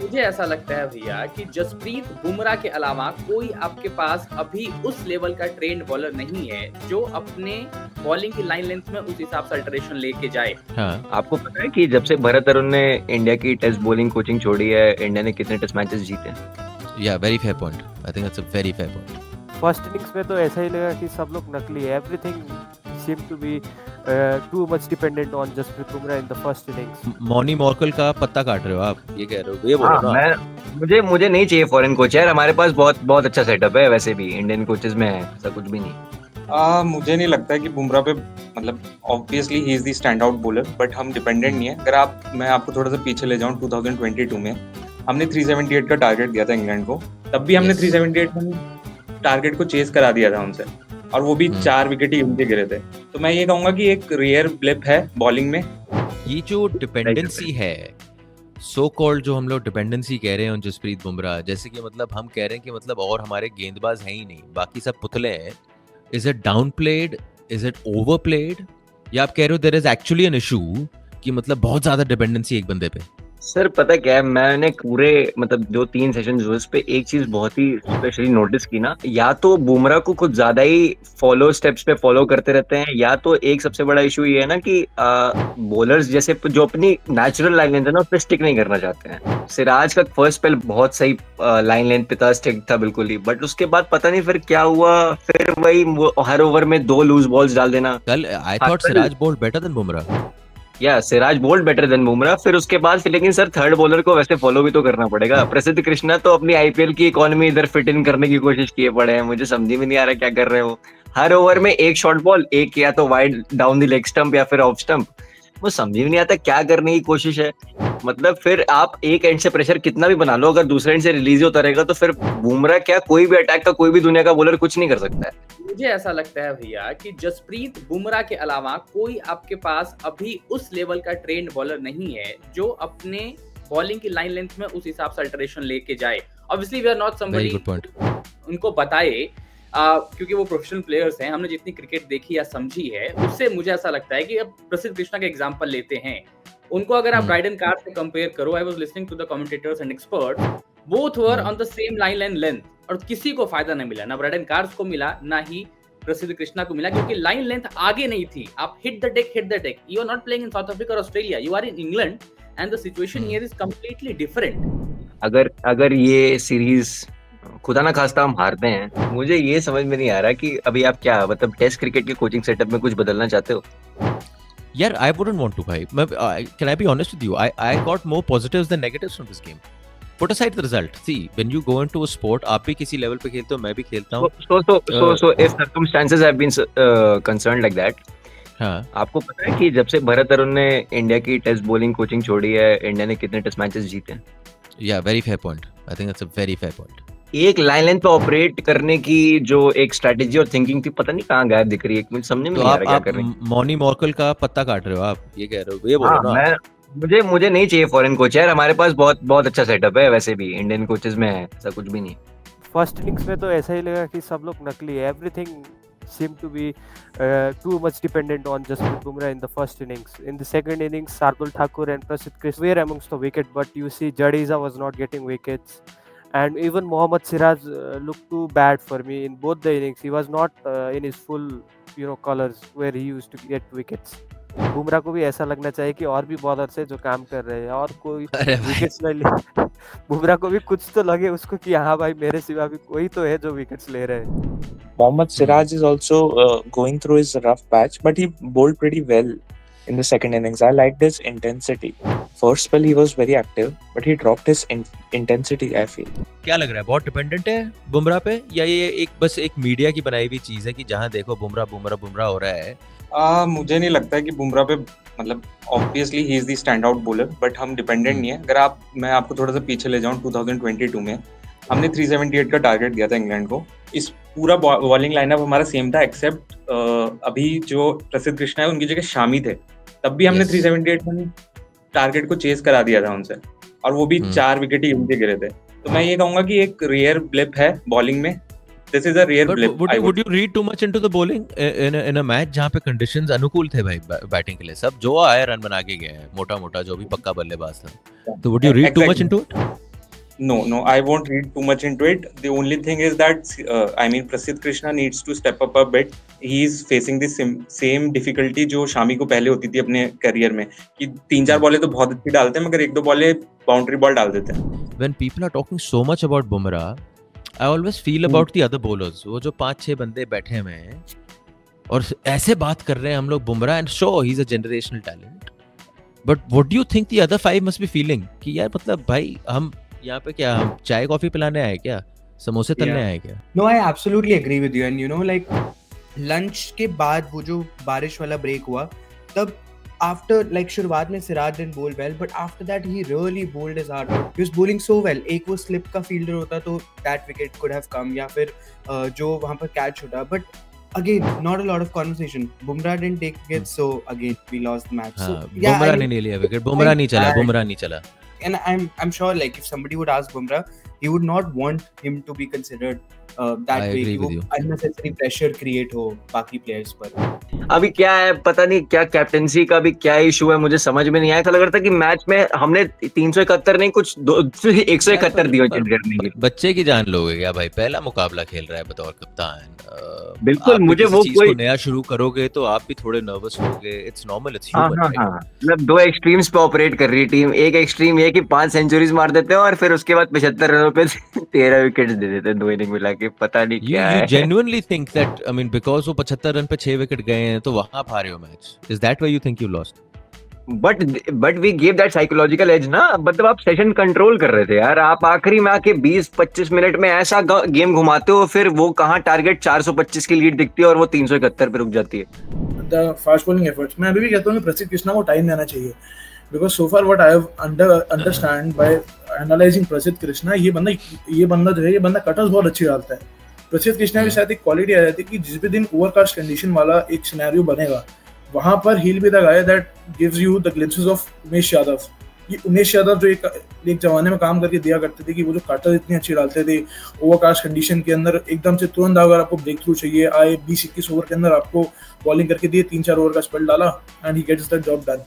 मुझे ऐसा लगता है भैया कि जसप्रीत बुमराह के अलावा कोई आपके पास अभी उस लेवल का ट्रेंड बॉलर नहीं है जो अपने बॉलिंग की लाइन लेंथ में उस हिसाब से अल्टरेशन लेके जाए। हाँ, आपको पता है कि जब से भरत अरुण ने इंडिया की टेस्ट बॉलिंग कोचिंग छोड़ी है, इंडिया ने कितने टेस्ट मैचेस जीते हैं? या very fair point, I think that's a very fair point. First innings में तो ऐसा ही लगा कि सब लोग नकली है, everything seemed to be too much dependent on Jasprit Bumrah in the first innings. मॉनी मॉर्कल का पत्ता काट रहे हो आप, ये कह रहे हो, ये बोल रहे हो ना? मुझे नहीं चाहिए फॉरेन कोच यार, हमारे पास बहुत अच्छा सेटअप है, वैसे भी इंडियन कोचेस में है, ऐसा कुछ भी नहीं। मुझे नहीं लगता है कि बुमराह पे मतलब obviously he is the stand out bowler, but हम डिपेंडेंट नहीं है। अगर मैं आपको थोड़ा सा पीछे ले जाऊं, 2022 में हमने 378 का टारगेट दिया था इंग्लैंड को, तब भी हमने 378 में टारगेट को चेस करा दिया था उनसे, और वो भी 4 विकेट ही उनके गिरे थे। तो मैं ये कहूंगा कि एक रेयर ब्लिप है बॉलिंग में। ये जो डिपेंडेंसी है, सो कॉल्ड जो हम लोग डिपेंडेंसी कह रहे हैं जसप्रीत बुमराह, जैसे कि मतलब हम कह रहे हैं कि मतलब और हमारे गेंदबाज हैं ही नहीं, बाकी सब पुतले हैं। Is it downplayed, is it overplayed, या आप कह रहे हो there is actually an issue कि मतलब बहुत ज्यादा डिपेंडेंसी एक बंदे पे? सर पता क्या है, मैंने पूरे मतलब जो 3 सेशन हुए उस पे एक चीज बहुत ही स्पेशली नोटिस की ना, या तो बुमराह को कुछ ज्यादा ही स्टेप्स पे फॉलो करते रहते हैं, या तो एक सबसे बड़ा इशू ये है ना कि बॉलर्स जैसे जो अपनी नेचुरल लाइन लेंथ है ना उस पे स्टिक नहीं करना चाहते हैं। सिराज का फर्स्ट स्पेल बहुत सही लाइन लेंथ पे था, स्टिक था बिल्कुल ही, बट उसके बाद पता नहीं फिर क्या हुआ, फिर वही हर ओवर में 2 लूज बॉल्स डाल देना। कल I thought Siraj bowled better than Bumrah. या Siraj bowled better than Bumrah. फिर उसके बाद लेकिन सर थर्ड बॉलर को वैसे फॉलो भी तो करना पड़ेगा। प्रसिद्ध कृष्णा तो अपनी आईपीएल की इकोनॉमी इधर फिट इन करने की कोशिश किए पड़े हैं, मुझे समझ में नहीं आ रहा क्या कर रहे हो। हर ओवर में एक शॉर्ट बॉल, एक या तो wide down the leg stump या फिर ऑफ स्टंप, वो समझ में नहीं आता क्या करने की कोशिश है। मतलब फिर आप एक एंड से प्रेशर कितना भी बना लो, अगर दूसरे एंड से रिलीज होता रहेगा तो फिर बुमराह क्या, कोई भी अटैक का कोई भी दुनिया का बॉलर कुछ नहीं कर सकता है। मुझे ऐसा लगता है भैया कि जसप्रीत बुमराह के अलावा कोई आपके पास अभी उस लेवल का ट्रेंड बॉलर नहीं है जो अपने बॉलिंग की लाइन लेंथ में उस हिसाब से अल्टरेशन लेके जाए। Obviously we are not somebody उनको बताए, क्योंकि वो प्रोफेशनल प्लेयर्स हैं, हमने जितनी क्रिकेट देखी या समझी है उससे मुझे ऐसा लगता है कि अब प्रसिद्ध कृष्णा का एग्जांपल लेते हैं, उनको अगर आप राइडन कार्ड से कंपेयर करो, I was listening to the commentators and expert, both were on the same line and length, और किसी को फायदा नहीं मिला, ना ब्राइडन कार्स को मिला ना ही प्रसिद्ध कृष्णा को मिला, क्योंकि लाइन लेंथ आगे नहीं थी। आप hit the deck, you are not playing in South Africa और Australia, you are in England and the situation here is completely different. अगर ये सीरीज खुदा ना खास्ता हम हारते हैं, मुझे ये समझ में नहीं आ रहा कि अभी आप क्या मतलब टेस्ट क्रिकेट के कोचिंग सेटअप में कुछ बदलना चाहते हो? यार आई वुडंट वांट टू भाई, can I be honest with you, I got more positives than negatives from this game. Put aside the result. See, when you go into a sport, आप भी किसी लेवल पे खेलते हो, मैं भी खेलता हूँ। So if circumstances have been concerned like that, हाँ, आपको पता है कि जब से भरत अरुण ने इंडिया की टेस्ट बॉलिंग कोचिंग छोड़ी है, इंडिया ने कितने टेस्ट मैचेस जीते हैं? Yeah, very fair point. I think that's a very fair point. एक लाइन लेंथ पे ऑपरेट करने की जो एक स्ट्रेटेजी और थिंकिंग थी, पता नहीं कहाँ गायब दिख रही है, मुझे समझ में नहीं आ रहा क्या कर रहे हैं। मॉनी मॉर्कल का पत्ता काट रहे हो आप, ये कह रहे हो, ये बोल रहे हो ना? मुझे नहीं चाहिए फॉरेन कोच यार, हमारे पास बहुत अच्छा सेटअप है, वैसे भी इंडियन कोचेस में है, ऐसा कुछ भी नहीं। फर्स्ट इनिंग्स में तो ऐसा ही लगा कि सब लोग नकली है, everything seemed to be too much dependent on Jasprit Bumrah in the first innings. In the second innings, Shardul Thakur and Prasidh Krishna were amongst the wicket, but you see Jadeja was not getting wickets, and even Mohammad Siraj looked too bad for me in both the innings. He was not in his full colors where he used to get wickets. Bumrah को भी ऐसा लगना चाहिए कि और भी bowlers है जो काम कर रहे हैं और कोई विकेट्स नहीं ले। बुमराह को भी कुछ तो लगे उसको कि हाँ भाई मेरे सिवा भी कोई तो है जो विकेट्स ले रहे हैं। Mohammad Siraj is also going through his rough patch, but he bowled pretty well in the second innings. I liked his intensity. First spell he was very active, but he dropped his intensity, I feel. क्या लग रहा है, बहुत dependent है बुमराह पे, या ये बस एक मीडिया की बनाई हुई चीज है कि जहाँ देखो बुमराह हो रहा है? मुझे नहीं लगता है कि बुमराह पे मतलब obviously he is the stand out bowler, but हम डिपेंडेंट नहीं है। अगर मैं आपको थोड़ा सा पीछे ले जाऊं, 2022 में हमने 378 का टारगेट दिया था इंग्लैंड को। इस पूरा बॉलिंग लाइनअप हमारा सेम था, एक्सेप्ट अभी जो प्रसिद्ध कृष्णा है उनकी जगह शामी थे, तब भी हमने 378 में टारगेट को चेस करा दिया था उनसे, और वो भी 4 विकेट ही उनके गिरे थे। तो मैं ये कहूंगा कि एक रेयर ब्लिप है बॉलिंग में। This is a rare blip. Would you read too much into the bowling in a match जहाँ पे conditions अनुकूल थे भाई बैटिंग के लिए? सब जो आए रन बना के गए हैं, मोटा जो भी पक्का बल्लेबाज था। तो would you read too much into it? No, I won't read too much into it. The only thing is that, Prasidh Krishna needs to step up a bit. He is facing the same difficulty जो शामी को पहले होती थी अपने career में, कि 3-4 बॉलें तो बहुत अच्छी डालते हैं, मगर 1-2 बॉलें बाउंड्री बॉल डाल देते हैं. When people are talking so much about Bumrah, I always feel about the other bowlers. वो जो 5-6 बंदे बैठे हुए हैं और ऐसे बात कर रहे हैं हम लोग Bumrah, and sure he's a generational talent. But what do you think the other 5 must be feeling? कि यार मतलब भाई हम यहाँ पे क्या, हम चाय कॉफी पिलाने आए क्या, समोसे तलने आए क्या? No, I absolutely agree with you. And you know, like lunch के बाद वो जो बारिश वाला ब्रेक हुआ, तब after like शुरुआत में Siraj didn't bowl well, but after that he really bowled his heart out. He was bowling so well. एक वो slip का fielder होता तो that wicket could have come, या फिर जो वहाँ पर catch होता. But again, not a lot of conversation. Bumrah didn't take wickets, so again we lost the match. So yeah, Bumrah ने नहीं लिया wicket. Bumrah नहीं चला. And I'm sure like if somebody would ask Bumrah, he would not want him to be considered that way. वो unnecessary pressure create हो बाकी players पर. अभी क्या है पता नहीं, क्या कैप्टेंसी का भी क्या इशू है, मुझे समझ में नहीं आया. ऐसा लग रहा था कि मैच में हमने 371 नहीं कुछ 171 दिए करने के. बच्चे की जान लोगे क्या भाई, पहला मुकाबला खेल रहा है बतौर कप्तान. बिल्कुल, मुझे वो कोई नया शुरू करोगे तो आप भी थोड़े नर्वस होगे. It's normal, it's human. मतलब 2 एक्सट्रीम्स पे ऑपरेट कर रही टीम. एक एक्सट्रीम ये कि 5 सेंचुरीज मार देते हैं और फिर उसके बाद 75 रनों पे 13 विकेट्स दे देते हैं 2 इनिंग मिला के. पता नहीं क्या है. You genuinely think that, I mean, because वो 75 रन पे 6 विकेट गए हैं तो वहां आप हारे हो match? Is that why you think you lost? But we gave that psychological edge ना. मतलब आप सेशन कंट्रोल कर रहे थे यार. आप आखिरी में आके 20-25 मिनट में ऐसा गेम घुमाते हो, फिर वो कहाँ टारगेट 425 की लीड दिखती है और वो 371 पे रुक जाती है. The fast bowling efforts, मैं अभी भी कहता हूँ कि प्रसिद्ध कृष्णा को टाइम देना चाहिए. Because so far what I have understand by analyzing प्रसिद्ध कृष्णा, ये बंदा जो है, ये बंदा कटर्स बहुत अच्छी डालता है. प्रसिद्ध कृष्णा की शायद एक क्वालिटी आ जाती है कि जिस भी दिन ओवरकास्ट कंडीशन वाला एक सिनेरियो बनेगा, वहां पर he'll be the guy that gives you the glimpses of Umesh Yadav. ये उमेश यादव जो एक जमाने में काम करके दिया करते थे कि वो जो कटर इतनी अच्छी डालते थे ओवरकास्ट कंडीशन के अंदर, एकदम से तुरंत अगर आपको ब्रेक थ्रू चाहिए, आए 20-21 ओवर के अंदर आपको बॉलिंग करके दिए, 3-4 ओवर का स्पेल डाला, and he gets the job done.